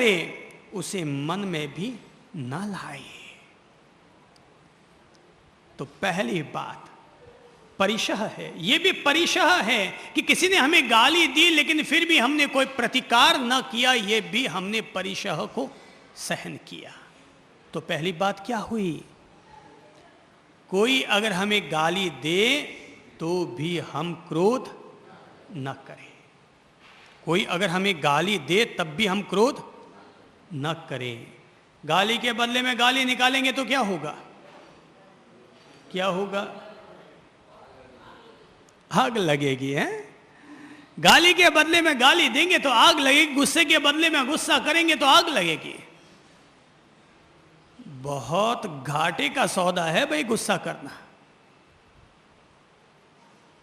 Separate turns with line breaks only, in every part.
करे उसे मन में भी न लाए। तो पहली बात परिशह है। यह भी परिशह है कि किसी ने हमें गाली दी लेकिन फिर भी हमने कोई प्रतिकार न किया, यह भी हमने परिशह को सहन किया। तो पहली बात क्या हुई? कोई अगर हमें गाली दे तो भी हम क्रोध न करें। कोई अगर हमें गाली दे तब भी हम क्रोध न करें। गाली के बदले में गाली निकालेंगे तो क्या होगा? क्या होगा? आग लगेगी। है गाली के बदले में गाली देंगे तो आग लगेगी, गुस्से के बदले में गुस्सा करेंगे तो आग लगेगी। बहुत घाटे का सौदा है भाई गुस्सा करना।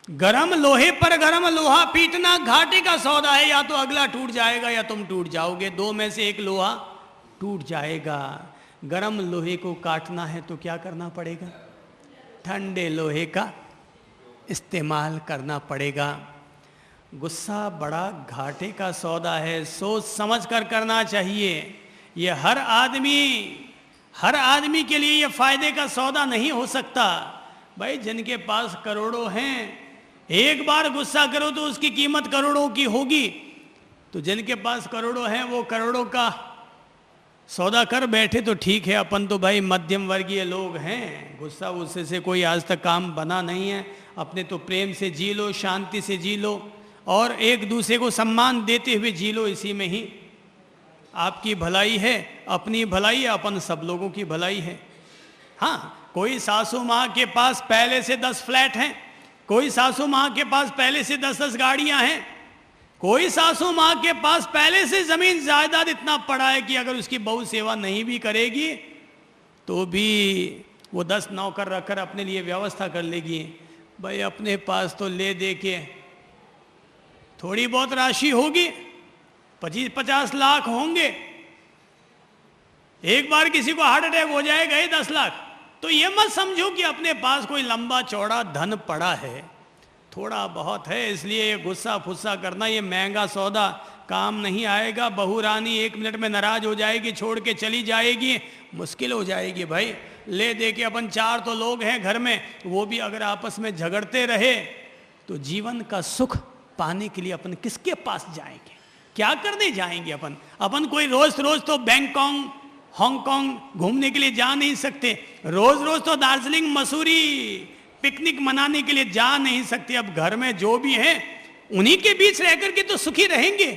गरम लोहे पर गरम लोहा पीटना घाटे का सौदा है। या तो अगला टूट जाएगा या तुम टूट जाओगे, दो में से एक लोहा टूट जाएगा। गरम लोहे को काटना है तो क्या करना पड़ेगा? ठंडे लोहे का इस्तेमाल करना पड़ेगा। गुस्सा बड़ा घाटे का सौदा है, सोच समझ कर करना चाहिए। ये हर आदमी के लिए ये फायदे का सौदा नहीं हो सकता। भाई जिनके पास करोड़ों हैं, एक बार गुस्सा करो तो उसकी कीमत करोड़ों की होगी। तो जिनके पास करोड़ों हैं वो करोड़ों का सौदा कर बैठे तो ठीक है। अपन तो भाई मध्यम वर्गीय लोग हैं, गुस्सा गुस्से से कोई आज तक काम बना नहीं है। अपने तो प्रेम से जी लो, शांति से जी लो और एक दूसरे को सम्मान देते हुए जी लो। इसी में ही आपकी भलाई है, अपनी भलाई है, अपन सब लोगों की भलाई है। हाँ, कोई सासू माँ के पास पहले से 10 फ्लैट हैं, कोई सासू माँ के पास पहले से 10-10 गाड़ियां हैं, कोई सासू माँ के पास पहले से जमीन जायदाद इतना पड़ा है कि अगर उसकी बहू सेवा नहीं भी करेगी तो भी वो 10 नौकर रखकर अपने लिए व्यवस्था कर लेगी। भाई अपने पास तो ले दे के थोड़ी बहुत राशि होगी, 25-50 लाख होंगे। एक बार किसी को हार्ट अटैक हो जाएगा ही 10 लाख। तो ये मत समझो कि अपने पास कोई लंबा चौड़ा धन पड़ा है, थोड़ा बहुत है इसलिए ये गुस्सा फुस्सा करना ये महंगा सौदा काम नहीं आएगा। बहू रानी 1 मिनट में नाराज हो जाएगी, छोड़ के चली जाएगी, मुश्किल हो जाएगी। भाई ले दे के अपन 4 तो लोग हैं घर में, वो भी अगर आपस में झगड़ते रहे तो जीवन का सुख पाने के लिए अपन किसके पास जाएंगे? क्या करने जाएंगे? अपन कोई रोज रोज तो बैंकॉक हांगकांग घूमने के लिए जा नहीं सकते, रोज रोज तो दार्जिलिंग मसूरी पिकनिक मनाने के लिए जा नहीं सकते। अब घर में जो भी हैं उन्हीं के बीच रह करके तो सुखी रहेंगे।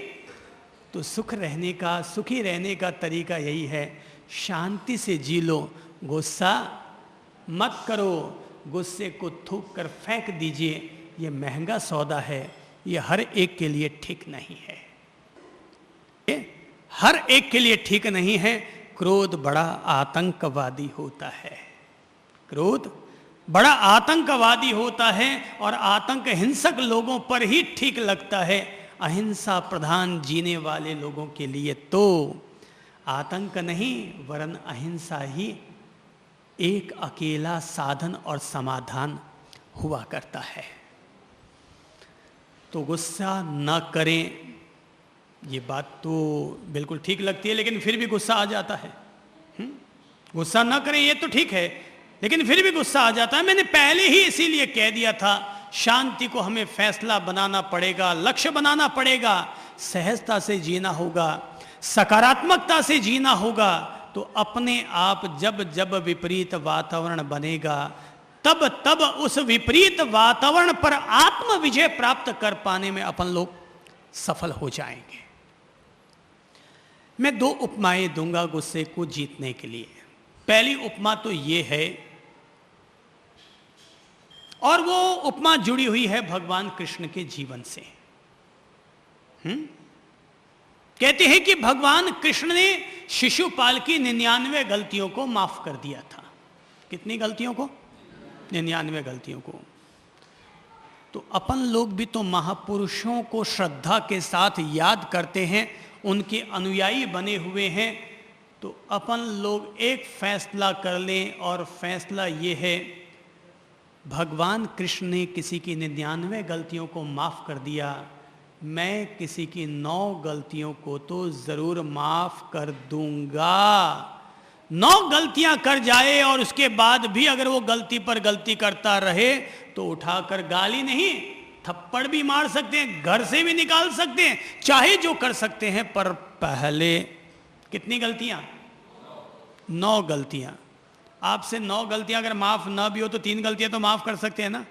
तो सुखी रहने का तरीका यही है, शांति से जी लो, गुस्सा मत करो, गुस्से को थूक कर फेंक दीजिए। ये महंगा सौदा है, ये हर एक के लिए ठीक नहीं है, हर एक के लिए ठीक नहीं है। क्रोध बड़ा आतंकवादी होता है, क्रोध बड़ा आतंकवादी होता है और आतंक हिंसक लोगों पर ही ठीक लगता है। अहिंसा प्रधान जीने वाले लोगों के लिए तो आतंक नहीं वरन अहिंसा ही एक अकेला साधन और समाधान हुआ करता है। तो गुस्सा न करें, ये बात तो बिल्कुल ठीक लगती है, लेकिन फिर भी गुस्सा आ जाता है। गुस्सा न करें ये तो ठीक है, लेकिन फिर भी गुस्सा आ जाता है। मैंने पहले ही इसीलिए कह दिया था, शांति को हमें फैसला बनाना पड़ेगा, लक्ष्य बनाना पड़ेगा, सहजता से जीना होगा, सकारात्मकता से जीना होगा। तो अपने आप जब जब विपरीत वातावरण बनेगा तब तब उस विपरीत वातावरण पर आत्म विजय प्राप्त कर पाने में अपन लोग सफल हो जाएंगे। मैं 2 उपमाएं दूंगा गुस्से को जीतने के लिए। पहली उपमा तो ये है, और वो उपमा जुड़ी हुई है भगवान कृष्ण के जीवन से। कहते हैं कि भगवान कृष्ण ने शिशुपाल की 99 गलतियों को माफ कर दिया था। कितनी गलतियों को? 99 गलतियों को। तो अपन लोग भी तो महापुरुषों को श्रद्धा के साथ याद करते हैं, उनके अनुयायी बने हुए हैं। तो अपन लोग एक फैसला कर लें, और फैसला ये है, भगवान कृष्ण ने किसी की 99 गलतियों को माफ कर दिया, मैं किसी की 9 गलतियों को तो जरूर माफ कर दूंगा। 9 गलतियां कर जाए और उसके बाद भी अगर वो गलती पर गलती करता रहे तो उठाकर गाली नहीं, थप्पड़ भी मार सकते हैं, घर से भी निकाल सकते हैं, चाहे जो कर सकते हैं। पर पहले कितनी गलतियां? 9 गलतियां। आपसे 9 गलतियां अगर माफ ना भी हो तो 3 गलतियां तो माफ कर सकते हैं ना।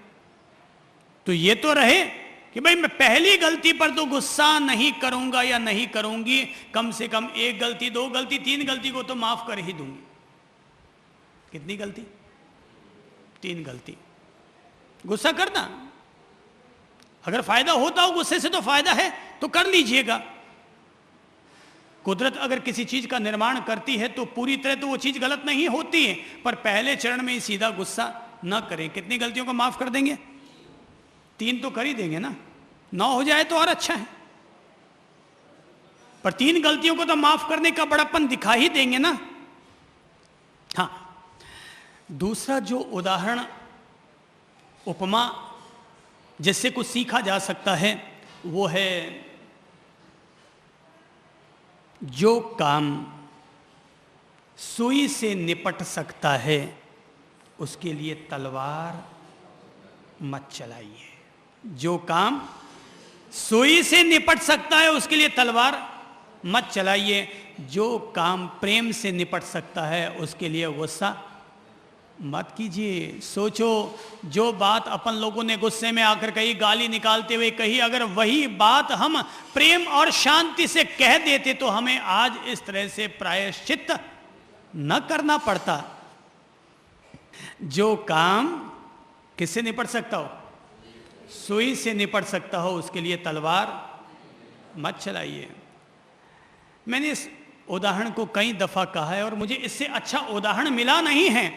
तो ये तो रहे कि भाई मैं पहली गलती पर तो गुस्सा नहीं करूंगा या नहीं करूंगी, कम से कम 1 गलती, 2 गलती, 3 गलती को तो माफ कर ही दूंगी। कितनी गलती? 3 गलती। गुस्सा करना, अगर फायदा होता हो गुस्से से तो फायदा है तो कर लीजिएगा। कुदरत अगर किसी चीज का निर्माण करती है तो पूरी तरह तो वो चीज गलत नहीं होती है, पर पहले चरण में ही सीधा गुस्सा न करें। कितनी गलतियों को माफ कर देंगे? 3 तो कर ही देंगे ना। 9 हो जाए तो और अच्छा है, पर 3 गलतियों को तो माफ करने का बड़ापन दिखा ही देंगे ना। हाँ, दूसरा जो उदाहरण, उपमा जिससे कुछ सीखा जा सकता है वो है, जो काम सुई से निपट सकता है उसके लिए तलवार मत चलाइए। जो काम सुई से निपट सकता है उसके लिए तलवार मत चलाइए। जो काम प्रेम से निपट सकता है उसके लिए गुस्सा मत कीजिए। सोचो, जो बात अपन लोगों ने गुस्से में आकर कही, गाली निकालते हुए कही, अगर वही बात हम प्रेम और शांति से कह देते तो हमें आज इस तरह से प्रायश्चित न करना पड़ता। जो काम किससे निपट सकता हो? सुई से निपट सकता हो उसके लिए तलवार मत चलाइए। मैंने इस उदाहरण को कई दफा कहा है और मुझे इससे अच्छा उदाहरण मिला नहीं है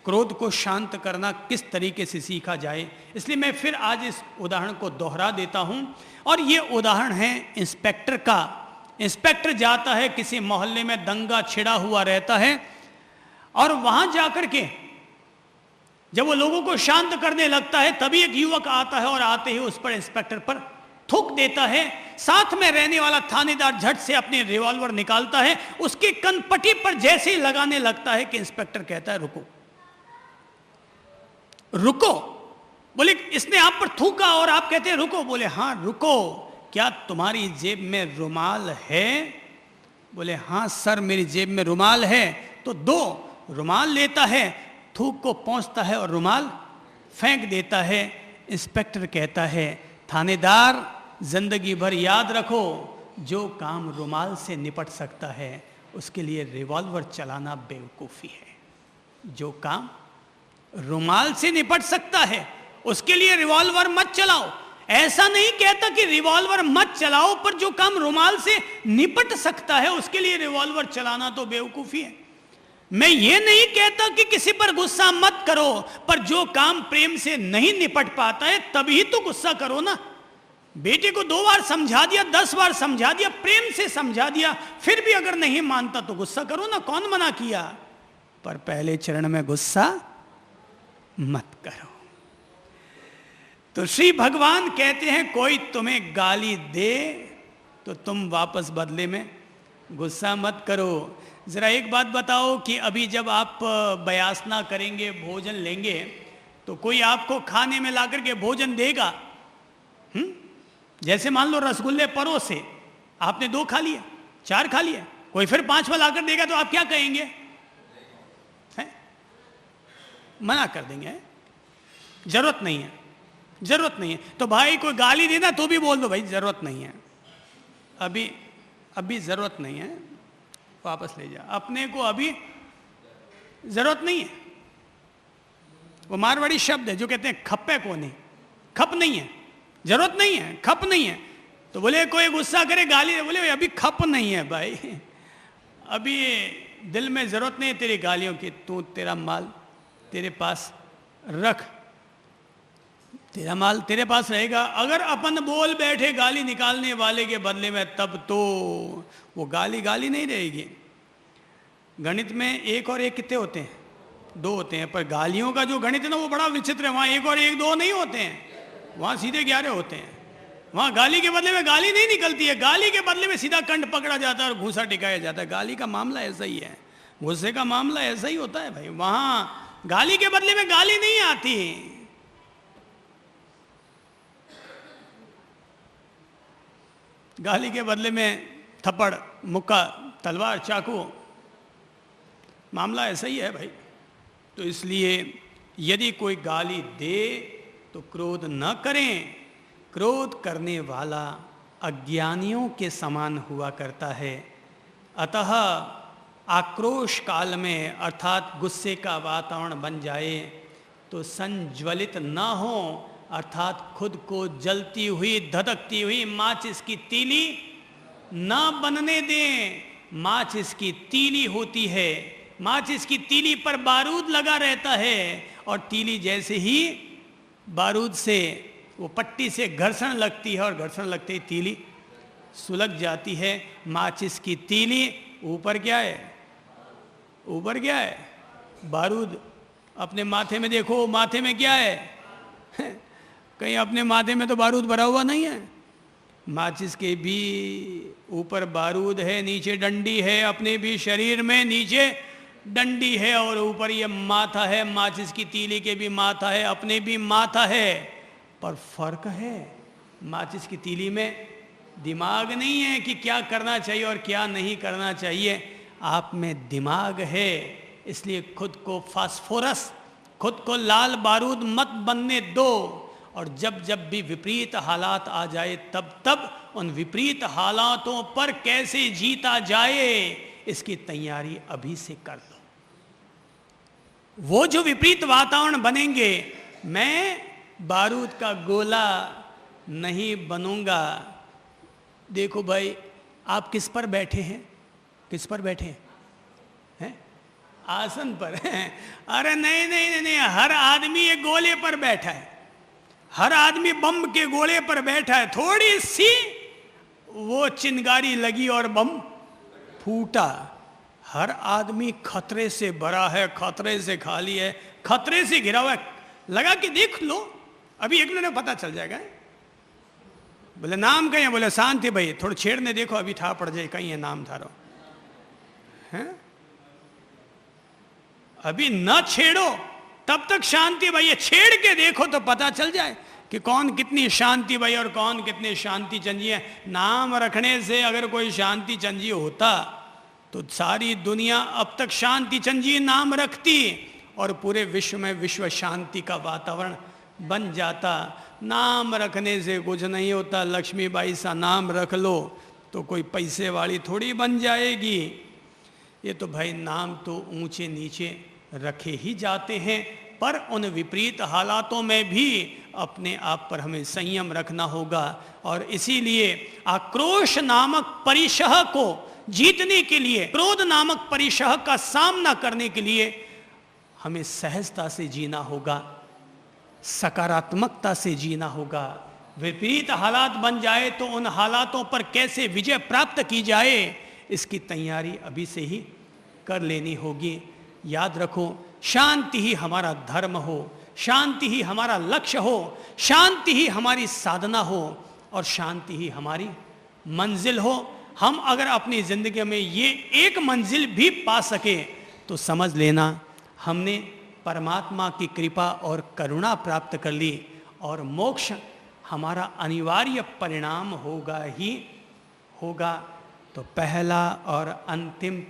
क्रोध को शांत करना किस तरीके से सीखा जाए, इसलिए मैं फिर आज इस उदाहरण को दोहरा देता हूं। और ये उदाहरण है इंस्पेक्टर का। इंस्पेक्टर जाता है, किसी मोहल्ले में दंगा छिड़ा हुआ रहता है, और वहां जाकर के जब वो लोगों को शांत करने लगता है तभी एक युवक आता है और आते ही उस पर, इंस्पेक्टर पर थूक देता है। साथ में रहने वाला थानेदार झट से अपनी रिवॉल्वर निकालता है, उसकी कनपटी पर जैसे ही लगाने लगता है कि इंस्पेक्टर कहता है रुको रुको। बोले इसने आप पर थूका और आप कहते हैं रुको। बोले हाँ रुको। क्या तुम्हारी जेब में रुमाल है? बोले हाँ सर मेरी जेब में रुमाल है। तो 2 रुमाल लेता है, थूक को पहुंचता है और रुमाल फेंक देता है। इंस्पेक्टर कहता है थानेदार जिंदगी भर याद रखो, जो काम रुमाल से निपट सकता है उसके लिए रिवॉल्वर चलाना बेवकूफ़ी है। जो काम रुमाल से निपट सकता है उसके लिए रिवॉल्वर मत चलाओ। ऐसा नहीं कहता कि रिवॉल्वर मत चलाओ, पर जो काम रुमाल से निपट सकता है उसके लिए रिवॉल्वर चलाना तो बेवकूफ़ी है। मैं ये नहीं कहता कि किसी पर गुस्सा मत करो, पर जो काम प्रेम से नहीं निपट पाता है तभी तो गुस्सा करो ना। बेटे को 2 बार समझा दिया, 10 बार समझा दिया, प्रेम से समझा दिया, फिर भी अगर नहीं मानता तो गुस्सा करो ना, कौन मना किया। पर पहले चरण में गुस्सा मत करो। तो श्री भगवान कहते हैं कोई तुम्हें गाली दे तो तुम वापस बदले में गुस्सा मत करो। जरा एक बात बताओ कि अभी जब आप बयासना करेंगे, भोजन लेंगे, तो कोई आपको खाने में लाकर के भोजन देगा? जैसे मान लो रसगुल्ले परोसे, आपने 2 खा लिए, 4 खा लिए, कोई फिर 5वां लाकर देगा तो आप क्या कहेंगे? मना कर देंगे, जरूरत नहीं है, जरूरत नहीं है। तो भाई कोई गाली देना तो भी बोल दो भाई जरूरत नहीं है, अभी जरूरत नहीं है, वापस ले जा, अपने को अभी जरूरत नहीं है। वो मारवाड़ी शब्द है जो कहते हैं खप्पे को नहीं, खप नहीं है, जरूरत नहीं है, खप नहीं है। तो बोले कोई गुस्सा करे, गाली दे, बोले अभी खप नहीं है भाई, अभी दिल में जरूरत नहीं है तेरी गालियों की, तू तेरा माल तेरे पास रख, तेरा माल तेरे पास रहेगा। अगर अपन बोल बैठे गाली निकालने वाले के बदले में, तब तो वो गाली गाली नहीं रहेगी। गणित में 1 और 1 कितने होते हैं? 2 होते हैं, पर गालियों का जो गणित है ना वो बड़ा विचित्र है। वहाँ 1 और 1 2 नहीं होते हैं, वहाँ सीधे 11 होते हैं। वहां गाली के बदले में गाली नहीं निकलती है, गाली के बदले में सीधा कंठ पकड़ा जाता है और घूंसा टिकाया जाता है। गाली का मामला ऐसा ही है, गुस्से का मामला ऐसा ही होता है भाई। वहां गाली के बदले में गाली नहीं आती, गाली के बदले में थप्पड़, मुक्का, तलवार, चाकू, मामला ऐसा ही है भाई। तो इसलिए यदि कोई गाली दे तो क्रोध न करें। क्रोध करने वाला अज्ञानियों के समान हुआ करता है। अतः आक्रोश काल में अर्थात गुस्से का वातावरण बन जाए तो संज्वलित न हो, अर्थात खुद को जलती हुई धधकती हुई माचिस की तीली न बनने दें। माचिस की तीली होती है, माचिस की तीली पर बारूद लगा रहता है और तीली जैसे ही बारूद से वो पट्टी से घर्षण लगती है और घर्षण लगते ही तीली सुलग जाती है। माचिस की तीली ऊपर क्या है, ऊपर क्या है, बारूद। अपने माथे में देखो, माथे में क्या है कहीं अपने माथे में तो बारूद भरा हुआ नहीं है। माचिस के भी ऊपर बारूद है, नीचे डंडी है, अपने भी शरीर में नीचे डंडी है और ऊपर ये माथा है। माचिस की तीली के भी माथा है, अपने भी माथा है, पर फर्क है, माचिस की तीली में दिमाग नहीं है कि क्या करना चाहिए और क्या नहीं करना चाहिए। आप में दिमाग है, इसलिए खुद को फास्फोरस, खुद को लाल बारूद मत बनने दो। और जब जब भी विपरीत हालात आ जाए तब तब उन विपरीत हालातों पर कैसे जीता जाए इसकी तैयारी अभी से कर लो। वो जो विपरीत वातावरण बनेंगे, मैं बारूद का गोला नहीं बनूंगा। देखो भाई, आप किस पर बैठे हैं, किस पर बैठे हैं? आसन पर हैं। अरे नहीं नहीं नहीं नहीं, हर आदमी एक गोले पर बैठा है, हर आदमी बम के गोले पर बैठा है। थोड़ी सी वो चिंगारी लगी और बम फूटा। हर आदमी खतरे से भरा है, खतरे से खाली है, खतरे से घिरा हुआ है। लगा कि देख लो, अभी एक मिनट में पता चल जाएगा। बोले नाम कहीं है? बोले शांति भाई, थोड़ा छेड़ने देखो, अभी था पड़ जाए, कहीं है नाम थारो हैं। अभी न छेड़ो तब तक शांति भाई, छेड़ के देखो तो पता चल जाए कि कौन कितनी शांति भाई और कौन कितने शांति चंजी है। नाम रखने से अगर कोई शांति चंजी होता तो सारी दुनिया अब तक शांति चंजी नाम रखती और पूरे विश्व में विश्व शांति का वातावरण बन जाता। नाम रखने से कुछ नहीं होता। लक्ष्मीबाई सा नाम रख लो तो कोई पैसे वाली थोड़ी बन जाएगी। ये तो भाई नाम तो ऊंचे नीचे रखे ही जाते हैं, पर उन विपरीत हालातों में भी अपने आप पर हमें संयम रखना होगा। और इसीलिए आक्रोश नामक परिशह को जीतने के लिए, क्रोध नामक परिशह का सामना करने के लिए हमें सहजता से जीना होगा, सकारात्मकता से जीना होगा। विपरीत हालात बन जाए तो उन हालातों पर कैसे विजय प्राप्त की जाए इसकी तैयारी अभी से ही कर लेनी होगी। याद रखो, शांति ही हमारा धर्म हो, शांति ही हमारा लक्ष्य हो, शांति ही हमारी साधना हो और शांति ही हमारी मंजिल हो। हम अगर अपनी जिंदगी में ये एक मंजिल भी पा सके तो समझ लेना हमने परमात्मा की कृपा और करुणा प्राप्त कर ली और मोक्ष हमारा अनिवार्य परिणाम होगा ही होगा। तो पहला और अंतिम